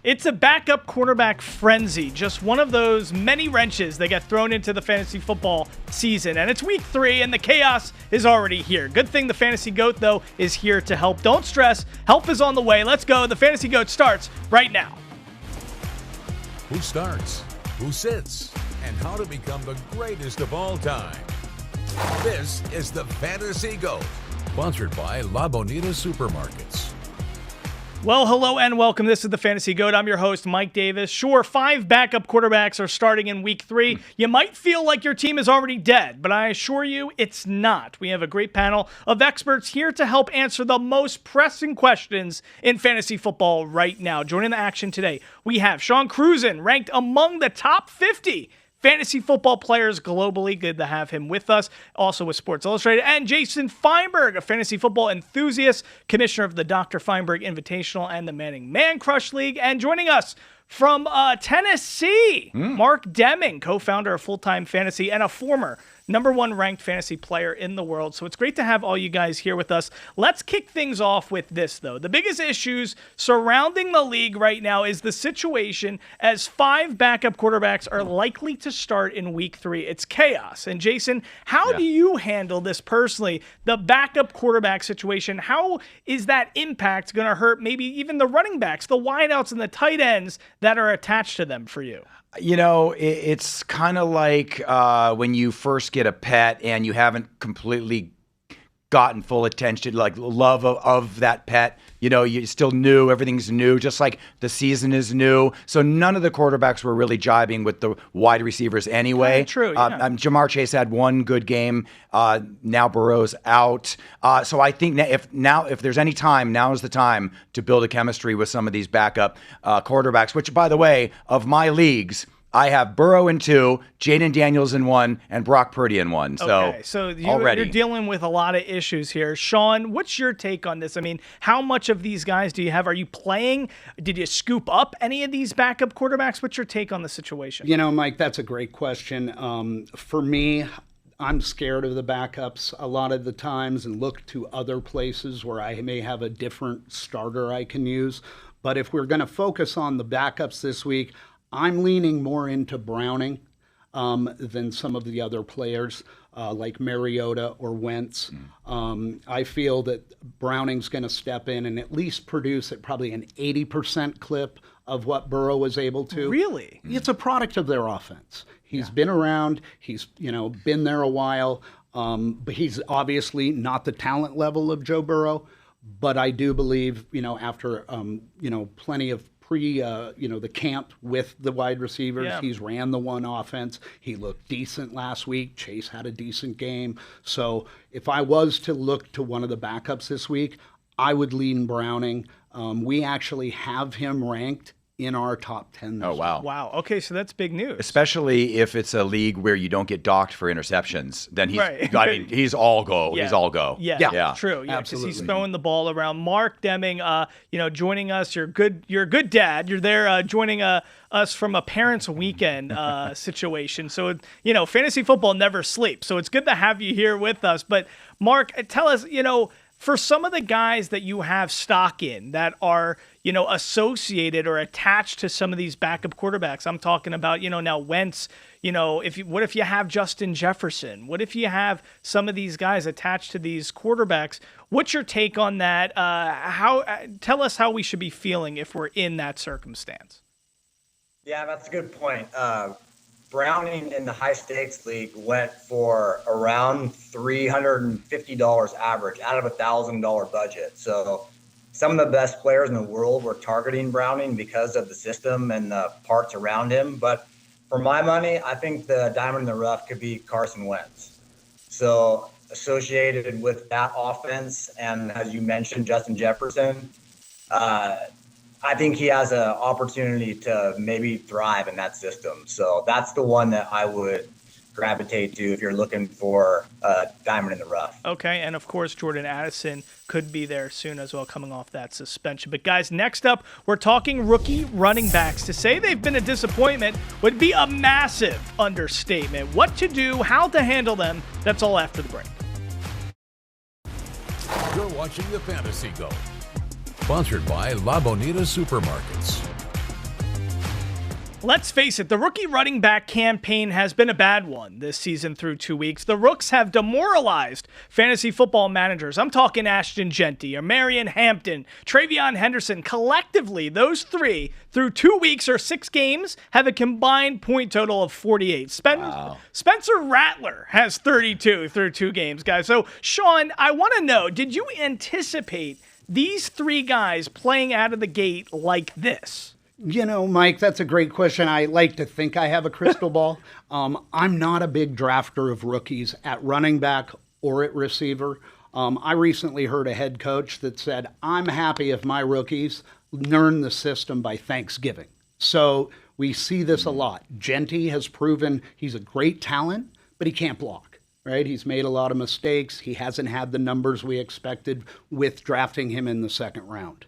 It's a backup quarterback frenzy, just one of those many wrenches that get thrown into the fantasy football season. And it's week 3, and the chaos is already here. Good thing the Fantasy GOAT, though, is here to help. Don't stress. Help is on the way. Let's go. The Fantasy GOAT starts right now. Who starts? Who sits? And how to become the greatest of all time. This is the Fantasy GOAT, sponsored by La Bonita Supermarkets. Well, hello and welcome. This is the Fantasy GOAT. I'm your host, Mike Davis. Sure, 5 backup quarterbacks are starting in week 3. You might feel like your team is already dead, but I assure you it's not. We have a great panel of experts here to help answer the most pressing questions in fantasy football right now. Joining the action today, we have Sean Cruzen, ranked among the top 50 fantasy football players globally. Good to have him with us. Also with Sports Illustrated. And Jason Feinberg, a fantasy football enthusiast, commissioner of the Dr. Feinberg Invitational and the Manning Man Crush League. And joining us from Tennessee, Mark Deming, co-founder of Full-Time Fantasy and a former #1 ranked fantasy player in the world. So it's great to have all you guys here with us. Let's kick things off with this, though. The biggest issues surrounding the league right now is the situation as 5 backup quarterbacks are likely to start in week 3. It's chaos. And Jason, how do you handle this personally? The backup quarterback situation, how is that impact going to hurt maybe even the running backs, the wideouts, and the tight ends that are attached to them for you? You know, it's kind of like when you first get a pet and you haven't completely gotten full attention, like love of that pet. You know, you're still new, everything's new, just like the season is new. So none of the quarterbacks were really jibing with the wide receivers anyway. True, yeah. Jamar Chase had one good game. Now Burrow's out. So I think if there's any time, now is the time to build a chemistry with some of these backup quarterbacks, which, by the way, of my leagues, I have Burrow in 2, Jaden Daniels in 1, and Brock Purdy in 1. So you're dealing with a lot of issues here. Sean, what's your take on this? I mean, how much of these guys do you have? Are you playing? Did you scoop up any of these backup quarterbacks? What's your take on the situation? You know, Mike, that's a great question. For me, I'm scared of the backups a lot of the times and look to other places where I may have a different starter I can use. But if we're going to focus on the backups this week, I'm leaning more into Browning than some of the other players like Mariota or Wentz. I feel that Browning's going to step in and at least produce at probably an 80% clip of what Burrow was able to. Really? It's a product of their offense. He's been around. He's been there a while. But he's obviously not the talent level of Joe Burrow. But I do believe, after plenty of the camp with the wide receivers. Yeah. He's ran the one offense. He looked decent last week. Chase had a decent game. So if I was to look to one of the backups this week, I would lean Browning. We actually have him ranked in our top 10 this Oh, wow. week. Wow. Okay, so that's big news. Especially if it's a league where you don't get docked for interceptions. Then he's, right. I mean, he's all go. Yeah. He's all go. Yeah. True. Yeah, because he's throwing the ball around. Mark Deming, joining us. You're a good dad. You're there joining us from a parents' weekend situation. So, fantasy football never sleeps. So it's good to have you here with us. But Mark, tell us, for some of the guys that you have stock in that are, associated or attached to some of these backup quarterbacks, I'm talking about, now Wentz, what if you have Justin Jefferson? What if you have some of these guys attached to these quarterbacks? What's your take on that? Tell us how we should be feeling if we're in that circumstance. Yeah, that's a good point. Browning in the high stakes league went for around $350 average out of a $1,000 budget. So some of the best players in the world were targeting Browning because of the system and the parts around him. But for my money, I think the diamond in the rough could be Carson Wentz. So associated with that offense, and as you mentioned, Justin Jefferson, I think he has an opportunity to maybe thrive in that system. So that's the one that I would gravitate to if you're looking for a diamond in the rough. Okay, and of course, Jordan Addison could be there soon as well, coming off that suspension. But guys, next up, we're talking rookie running backs. To say they've been a disappointment would be a massive understatement. What to do, how to handle them, that's all after the break. You're watching the Fantasy GOAT, sponsored by La Bonita Supermarkets. Let's face it, the rookie running back campaign has been a bad one this season through 2 weeks. The Rooks have demoralized fantasy football managers. I'm talking Ashton Jeanty, Marion Hampton, Travion Henderson. Collectively, those three, through 2 weeks or 6 games, have a combined point total of 48. Spencer Rattler has 32 through 2 games, guys. So, Sean, I want to know, did you anticipate these 3 guys playing out of the gate like this? You know, Mike, that's a great question. I like to think I have a crystal ball. I'm not a big drafter of rookies at running back or at receiver. I recently heard a head coach that said, I'm happy if my rookies learn the system by Thanksgiving. So we see this a lot. Jeanty has proven he's a great talent, but he can't block, right? He's made a lot of mistakes. He hasn't had the numbers we expected with drafting him in the second round.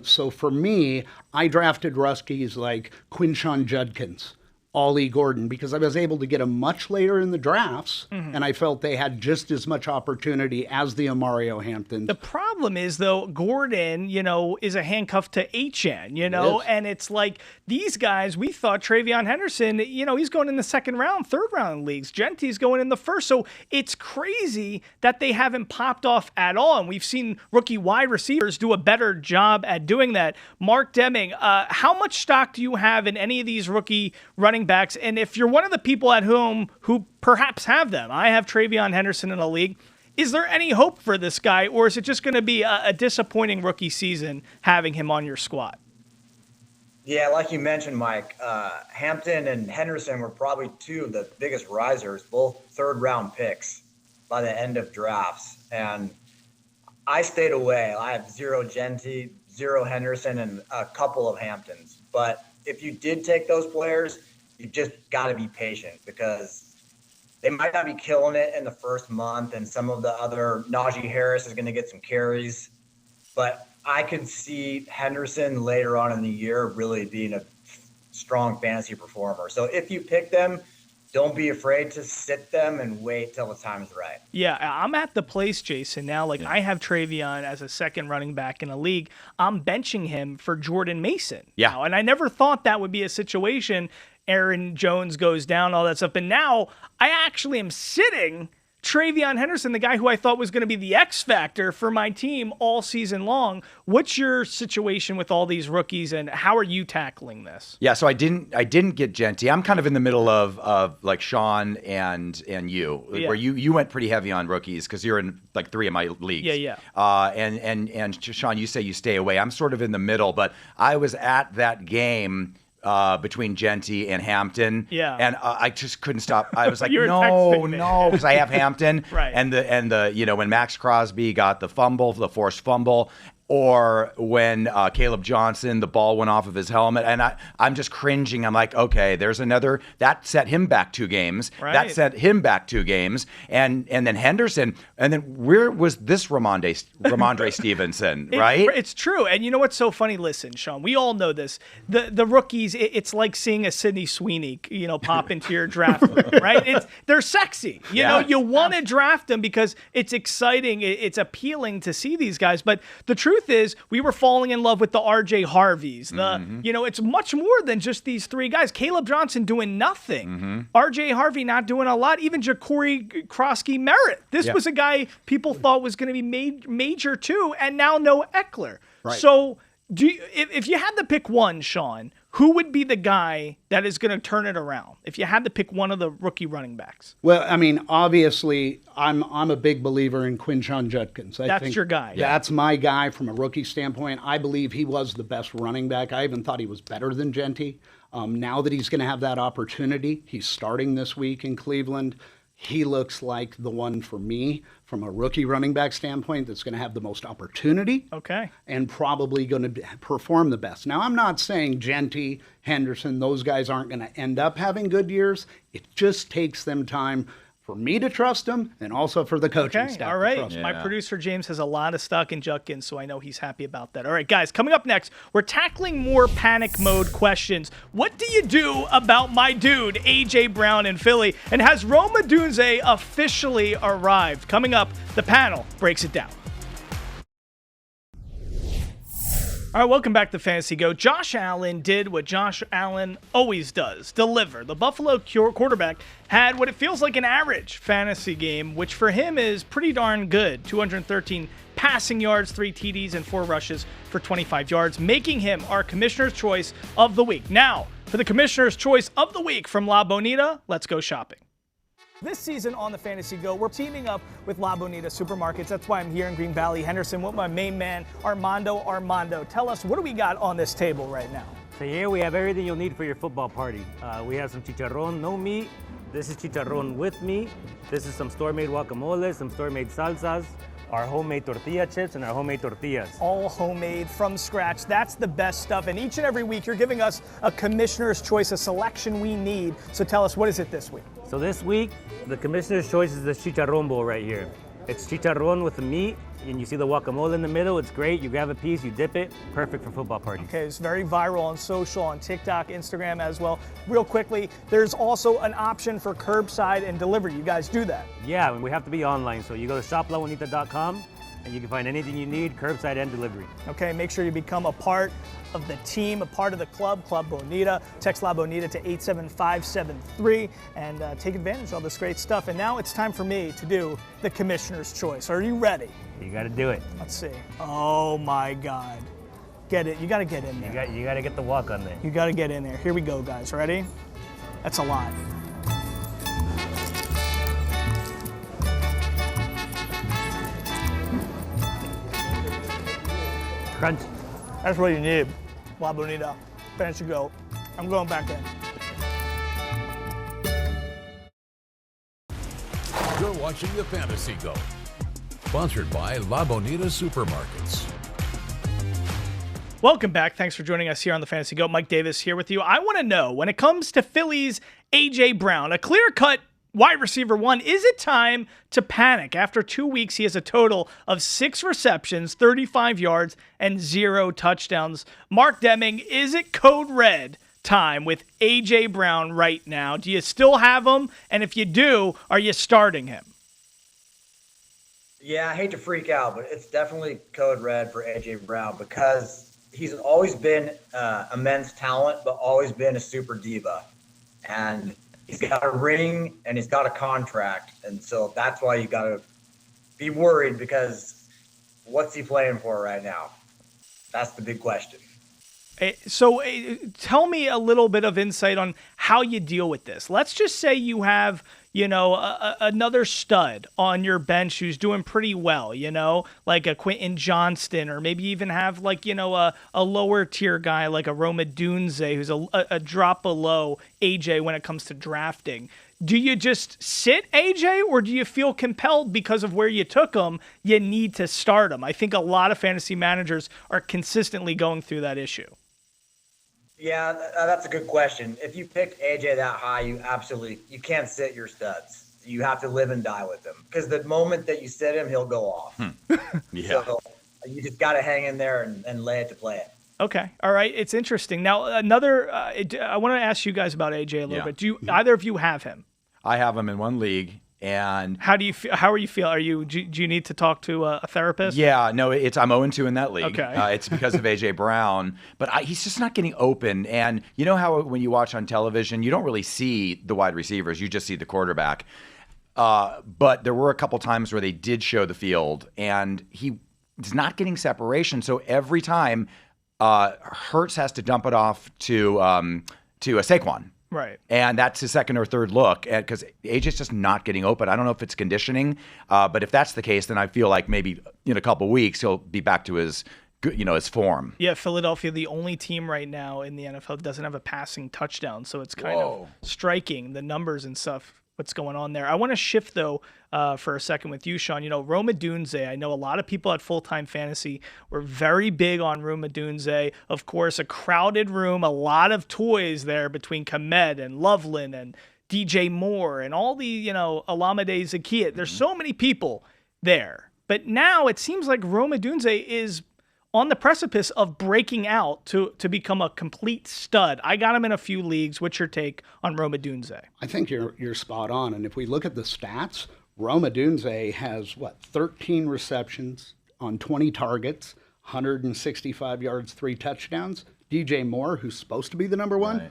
So for me, I drafted rookies like Quinshon Judkins, Ollie Gordon, because I was able to get them much later in the drafts, and I felt they had just as much opportunity as the Amario Hamptons. The problem is, though, Gordon, is a handcuff to HN, and it's like these guys, we thought Travion Henderson, he's going in the second round, third round leagues. Jeanty's going in the first. So it's crazy that they haven't popped off at all. And we've seen rookie wide receivers do a better job at doing that. Mark Deming, how much stock do you have in any of these rookie running backs? And if you're one of the people at home who perhaps have them, I have Travion Henderson in a league. Is there any hope for this guy, or is it just going to be a disappointing rookie season having him on your squad? Yeah, like you mentioned, Mike, Hampton and Henderson were probably 2 of the biggest risers, both third-round picks by the end of drafts. And I stayed away. I have 0 Jeanty, 0 Henderson, and a couple of Hamptons. But if you did take those players, you just got to be patient because they might not be killing it in the first month, and some of the other Najee Harris is going to get some carries. But I could see Henderson later on in the year really being a strong fantasy performer. So if you pick them, don't be afraid to sit them and wait till the time is right. Yeah, I'm at the place, Jason, now. I have Travion as a second running back in a league. I'm benching him for Jordan Mason. Yeah. Now, and I never thought that would be a situation. Aaron Jones goes down, all that stuff. But now I actually am sitting Travion Henderson, the guy who I thought was going to be the X factor for my team all season long. What's your situation with all these rookies, and how are you tackling this? Yeah, so I didn't get Jeanty. I'm kind of in the middle of like Sean and you, where you went pretty heavy on rookies because you're in like 3 of my leagues. Yeah. And Sean, you say you stay away. I'm sort of in the middle, but I was at that game between Jeanty and Hampton. Yeah. And I just couldn't stop. I was like, You were texting me. no, because I have Hampton. Right. And the when Max Crosby got the forced fumble, or when Caleb Johnson, the ball went off of his helmet, and I'm just cringing. I'm like, okay, there's another. That set him back 2 games. Right. That set him back 2 games. And then Henderson, and then where was this Ramondre Stevenson, right? It's true. And you know what's so funny? Listen, Sean, we all know this. The rookies, it's like seeing a Sidney Sweeney, pop into your draft room, right? They're sexy. You know, you want to draft them because it's exciting. It's appealing to see these guys. But the truth is, we were falling in love with the RJ Harveys. It's much more than just these 3 guys. Caleb Johnson doing nothing. RJ Harvey not doing a lot. Even Ja'Cory Krosky Merritt. This was a guy people thought was going to be major too, and now no Eckler. Right. So if you had to pick one, Sean, who would be the guy that is going to turn it around if you had to pick one of the rookie running backs? Well, I mean, obviously, I'm a big believer in Quinshon Judkins. I think your guy. That's my guy from a rookie standpoint. I believe he was the best running back. I even thought he was better than Jeanty. Now that he's going to have that opportunity, he's starting this week in Cleveland. He looks like the one for me from a rookie running back standpoint that's going to have the most opportunity. Okay. And probably going to perform the best. Now, I'm not saying Jeanty, Henderson, those guys aren't going to end up having good years. It just takes them time for me to trust them, and also for the coaching staff. All right. To trust them. My producer James has a lot of stock in Judkins, so I know he's happy about that. All right, guys, coming up next, we're tackling more panic mode questions. What do you do about my dude, AJ Brown in Philly? And has Rome Odunze officially arrived? Coming up, the panel breaks it down. All right, welcome back to Fantasy Go. Josh Allen did what Josh Allen always does, deliver. The Buffalo quarterback had what it feels like an average fantasy game, which for him is pretty darn good. 213 passing yards, 3 TDs, and 4 rushes for 25 yards, making him our Commissioner's Choice of the Week. Now, for the Commissioner's Choice of the Week from La Bonita, let's go shopping. This season on the Fantasy Go, we're teaming up with La Bonita Supermarkets. That's why I'm here in Green Valley, Henderson, with my main man, Armando. Armando, tell us, what do we got on this table right now? So here we have everything you'll need for your football party. We have some chicharrón, no meat. This is chicharrón with meat. This is some store-made guacamole, some store-made salsas, our homemade tortilla chips, and our homemade tortillas. All homemade from scratch. That's the best stuff. And each and every week, you're giving us a Commissioner's Choice, a selection we need. So tell us, what is it this week? So this week, the Commissioner's Choice is the chicharrón bowl right here. It's chicharrón with the meat, and you see the guacamole in the middle. It's great. You grab a piece, you dip it. Perfect for football parties. Okay, it's very viral on social, on TikTok, Instagram as well. Real quickly, there's also an option for curbside and delivery. You guys do that? Yeah, we have to be online. So you go to shoplabonita.com, and you can find anything you need, curbside and delivery. Okay, make sure you become a part of the team, a part of the club, Club Bonita. Text La Bonita to 87573 and take advantage of all this great stuff. And now it's time for me to do the Commissioner's Choice. Are you ready? You got to do it. Let's see. Oh my God. Get it. You got to get in there. You got to get the walk on there. You got to get in there. Here we go, guys. Ready? That's a lot. Crunch. That's what you need. La Bonita. Fantasy Go. I'm going back in. You're watching the Fantasy Go. Sponsored by La Bonita Supermarkets. Welcome back. Thanks for joining us here on the Fantasy Go. Mike Davis here with you. I want to know, when it comes to Philly's A.J. Brown, a clear-cut wide receiver 1, is it time to panic? After 2 weeks, he has a total of 6 receptions, 35 yards, and 0 touchdowns. Mark Deming, is it code red time with A.J. Brown right now? Do you still have him? And if you do, are you starting him? Yeah, I hate to freak out, but it's definitely code red for A.J. Brown because he's always been immense talent, but always been a super diva. And he's got a ring and he's got a contract. And so that's why you got to be worried, because what's he playing for right now? That's the big question. So tell me a little bit of insight on how you deal with this. Let's just say you have, another stud on your bench who's doing pretty well, like a Quentin Johnston, or maybe even have a lower tier guy like a Roma Dunze, who's a drop below AJ when it comes to drafting. Do you just sit AJ, or do you feel compelled because of where you took him, you need to start him? I think a lot of fantasy managers are consistently going through that issue. Yeah, that's a good question. If you picked AJ that high, you can't sit your studs. You have to live and die with him, because the moment that you sit him, he'll go off. Yeah. So you just got to hang in there and lay it to play it. Okay. All right. It's interesting. Now, I want to ask you guys about AJ a little bit. Do either of you have him? I have him in one league. And how are you feel? Do you need to talk to a therapist? Yeah, no, I'm 0-2 in that league. Okay. It's because of A.J. Brown, but he's just not getting open. And you know how when you watch on television, you don't really see the wide receivers, you just see the quarterback. But there were a couple times where they did show the field, and he's not getting separation. So every time, Ertz has to dump it off to a Saquon. Right. And that's his second or third look, because AJ's just not getting open. I don't know if it's conditioning, but if that's the case, then I feel like maybe in a couple weeks he'll be back to his form. Yeah, Philadelphia, the only team right now in the NFL that doesn't have a passing touchdown, so it's kind of striking, the numbers and stuff, what's going on there. I want to shift, though, for a second with you, Sean. Roma Dunze, I know a lot of people at Full-Time Fantasy were very big on Roma Dunze. Of course, a crowded room, a lot of toys there between Komet and Loveland and DJ Moore and all the, Alameda Zakiat. There's so many people there. But now it seems like Roma Dunze is on the precipice of breaking out to become a complete stud. I got him in a few leagues. What's your take on Roma Dunze? I think you're spot on. And if we look at the stats, Roma Dunze has 13 receptions on 20 targets, 165 yards, 3 touchdowns. DJ Moore, who's supposed to be the number one,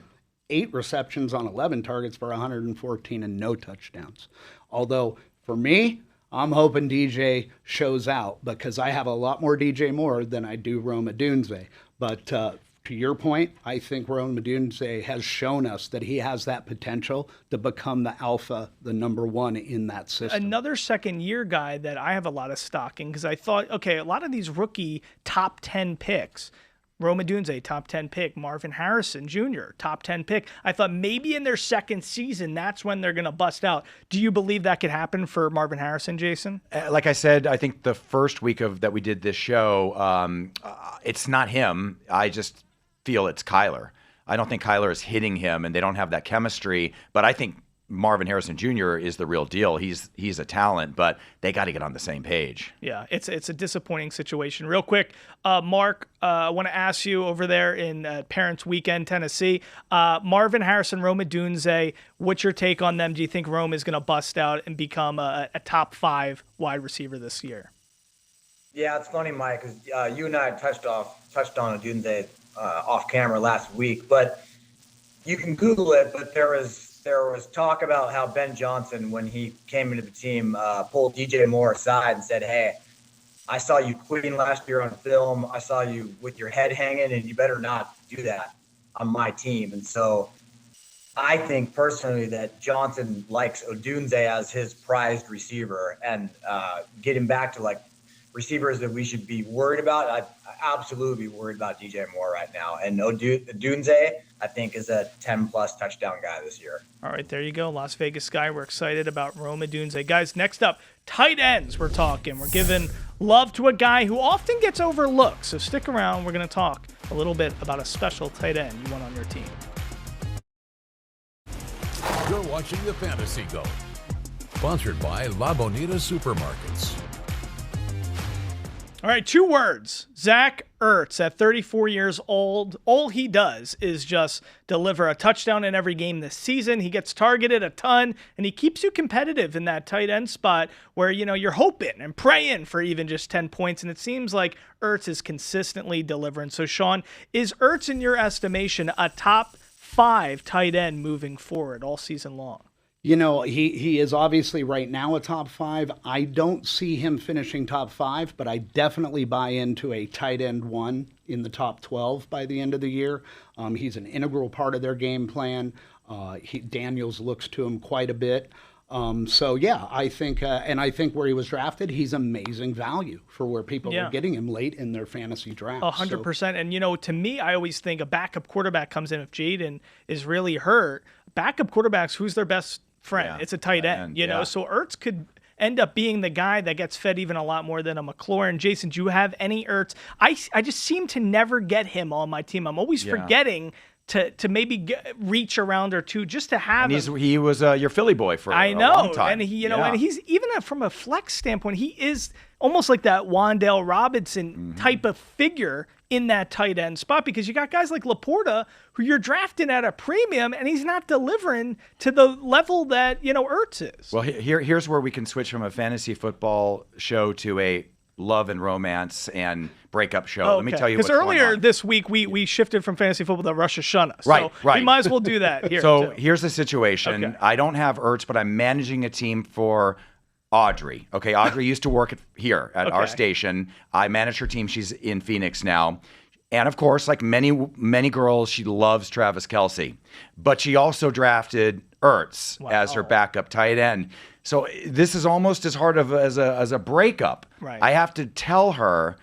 8 receptions on 11 targets for 114 and no touchdowns. Although, for me, I'm hoping DJ shows out because I have a lot more DJ Moore than I do Rome Odunze. But to your point, I think Rome Odunze has shown us that he has that potential to become the alpha, the number one in that system. Another second-year guy that I have a lot of stock in because I thought, okay, a lot of these rookie top 10 picks, Rome Odunze, top 10 pick. Marvin Harrison Jr., top 10 pick. I thought maybe in their second season, that's when they're going to bust out. Do you believe that could happen for Marvin Harrison, Jason? Like I said, I think the first week that we did this show, it's not him. I just feel it's Kyler. I don't think Kyler is hitting him, and they don't have that chemistry. But I think Marvin Harrison Jr. is the real deal. He's a talent, but they got to get on the same page. Yeah, it's a disappointing situation. Real quick, Mark, I want to ask you over there in Parents Weekend, Tennessee, Marvin Harrison, Rome Odunze, what's your take on them? Do you think Rome is going to bust out and become a top 5 wide receiver this year? Yeah, it's funny, Mike, because you and I touched on Odunze off camera last week, but you can Google it. But there was talk about how Ben Johnson, when he came into the team, pulled DJ Moore aside and said, "Hey, I saw you quitting last year on film. I saw you with your head hanging, and you better not do that on my team." And so I think personally that Johnson likes Odunze as his prized receiver, and getting back to like receivers that we should be worried about. I absolutely be worried about DJ Moore right now. And Odunze, I think, is a 10-plus touchdown guy this year. All right, there you go. Las Vegas guy. We're excited about Rome Odunze. Guys, next up, tight ends we're talking. We're giving love to a guy who often gets overlooked. So stick around. We're going to talk a little bit about a special tight end you want on your team. You're watching the Fantasy Go, sponsored by La Bonita Supermarkets. All right, 2 words. Zach Ertz, at 34 years old, all he does is just deliver a touchdown in every game this season. He gets targeted a ton, and he keeps you competitive in that tight end spot where, you're hoping and praying for even just 10 points, and it seems like Ertz is consistently delivering. So, Sean, is Ertz, in your estimation, a top 5 tight end moving forward all season long? He is obviously right now a top 5. I don't see him finishing top 5, but I definitely buy into a tight end 1 in the top 12 by the end of the year. He's an integral part of their game plan. Daniels looks to him quite a bit. I think where he was drafted, he's amazing value for where people are getting him late in their fantasy draft. 100%. And, to me, I always think a backup quarterback comes in if Jaden is really hurt. Backup quarterbacks, who's their best friend? Yeah. It's a tight end, you know? So Ertz could end up being the guy that gets fed even a lot more than a McLaurin. Jason, do you have any Ertz? I just seem to never get him on my team. I'm always forgetting to maybe reach a round or two just to have him. He was your Philly boy for a long time. And and he's even from a flex standpoint, he is almost like that Wan'Dale Robinson type of figure in that tight end spot, because you got guys like Laporta who you're drafting at a premium, and he's not delivering to the level that Ertz is. Well, here's where we can switch from a fantasy football show to a love and romance and breakup show. Okay. Let me tell you, because earlier this week we shifted from fantasy football to Rosh Hashanah. Right. We might as well do that here. So here's the situation. Okay. I don't have Ertz, but I'm managing a team for Audrey. Okay, Audrey used to work here at our station. I manage her team. She's in Phoenix now. And of course, like many girls, she loves Travis Kelce. But she also drafted Ertz as her backup tight end. So this is almost as hard as a breakup. Right. I have to tell her,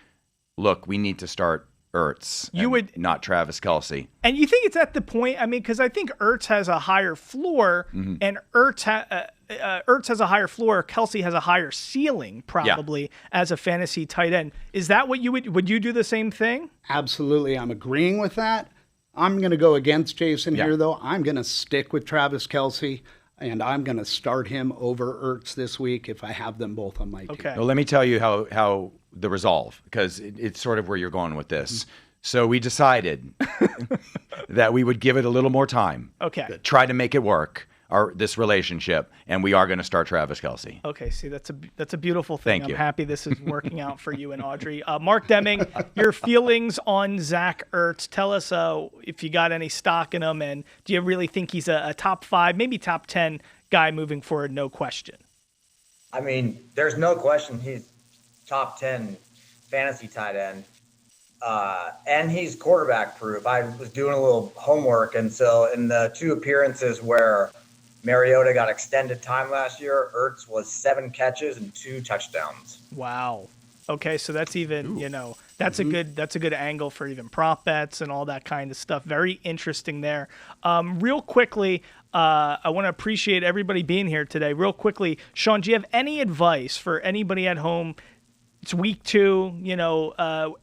look, we need to start Ertz, not Travis Kelce. And you think it's at the point, because I think Ertz has a higher floor, and Ertz has a higher floor, Kelce has a higher ceiling probably as a fantasy tight end. Is that what would you do the same thing? Absolutely. I'm agreeing with that. I'm going to go against Jason here, though. I'm going to stick with Travis Kelce, and I'm going to start him over Ertz this week if I have them both on my team. Well, let me tell you how the resolve, because it's sort of where you're going with this. So we decided that we would give it a little more time. Okay. Try to make it work. this relationship, and we are going to start Travis Kelce. Okay, see, that's a beautiful thing. Thank you. I'm happy this is working out for you and Audrey. Mark Deming, your feelings on Zach Ertz. Tell us if you got any stock in him, and do you really think he's a top 5, maybe top 10 guy moving forward? No question. I mean, there's no question he's top 10 fantasy tight end. And he's quarterback proof. I was doing a little homework, and so in the 2 appearances where Mariota got extended time last year, Ertz was 7 catches and 2 touchdowns. Wow. Okay, so that's even, that's a good angle for even prop bets and all that kind of stuff. Very interesting there. Real quickly, I want to appreciate everybody being here today. Real quickly, Sean, do you have any advice for anybody at home? It's week 2,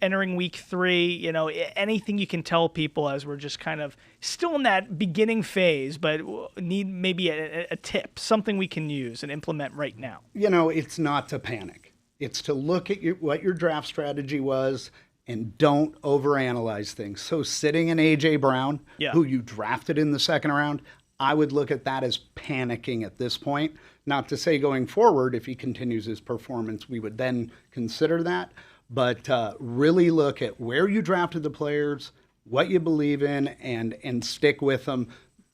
entering week 3, anything you can tell people as we're just kind of still in that beginning phase, but need maybe a tip, something we can use and implement right now. It's not to panic. It's to look at what your draft strategy was and don't overanalyze things. So sitting in A.J. Brown, who you drafted in the 2nd round, I would look at that as panicking at this point. Not to say going forward, if he continues his performance, we would then consider that. But really look at where you drafted the players, what you believe in, and stick with them.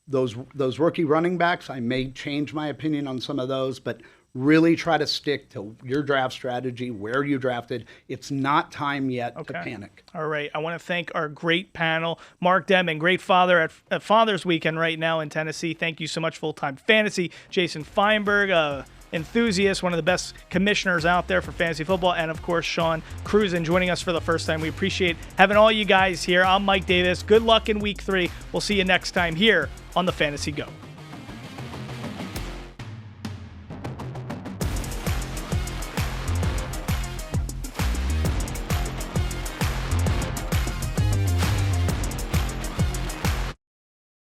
Those rookie running backs, I may change my opinion on some of those, but really try to stick to your draft strategy, where you drafted. It's not time yet to panic. All right. I want to thank our great panel. Mark Deming, great father at Father's Weekend right now in Tennessee. Thank you so much, Full-Time Fantasy. Jason Feinberg, enthusiast, one of the best commissioners out there for fantasy football. And, of course, Sean Cruzen joining us for the first time. We appreciate having all you guys here. I'm Mike Davis. Good luck in week 3. We'll see you next time here on the Fantasy Go.